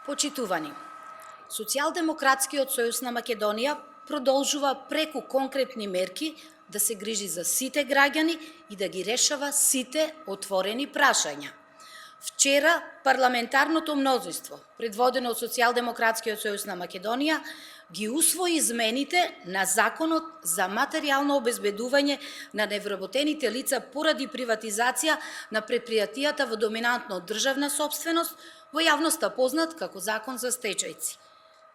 Почитувани, Социјалдемократскиот сојуз на Македонија продолжува преку конкретни мерки да се грижи за сите граѓани и да ги решава сите отворени прашања. Вчера парламентарното мнозинство, предводено од Социјалдемократскиот сојуз на Македонија, ги усвои измените на Законот за материјално обезбедување на невработените лица поради приватизација на предпријатијата во доминантно државна собственост, во јавноста познат како Закон за стечајци.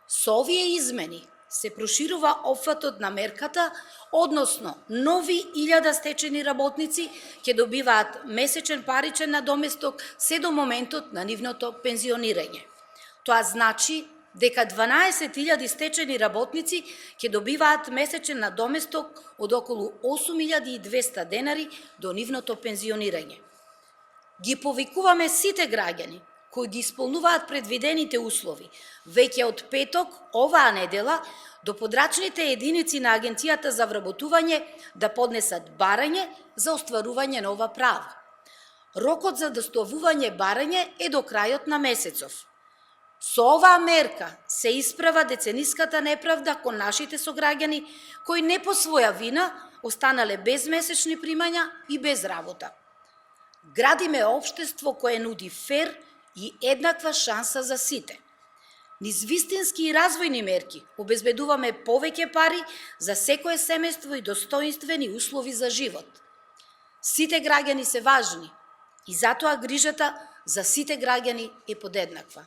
Со овие измени се проширува опфатот на мерката, односно нови 1000 стечени работници ќе добиваат месечен паричен надоместок се до моментот на нивното пензионирање. Тоа значи дека 12.000 стечени работници ќе добиваат месечен надоместок од околу 8.200 денари до нивното пензионирање. Ги повикуваме сите граѓани кои ги исполнуваат предвидените услови, веќе од петок, оваа недела, до подрачните единици на Агенцијата за вработување да поднесат барање за остварување на ова право. Рокот за доставување барање е до крајот на месецов. Со оваа мерка се исправа децениската неправда кон нашите сограѓани кои не по своја вина останале без месечни примања и без работа. Градиме општество кое нуди фер и еднаква шанса за сите. Низ вистински и развојни мерки обезбедуваме повеќе пари за секое семејство и достоинствени услови за живот. Сите граѓани се важни и затоа грижата за сите граѓани е подеднаква.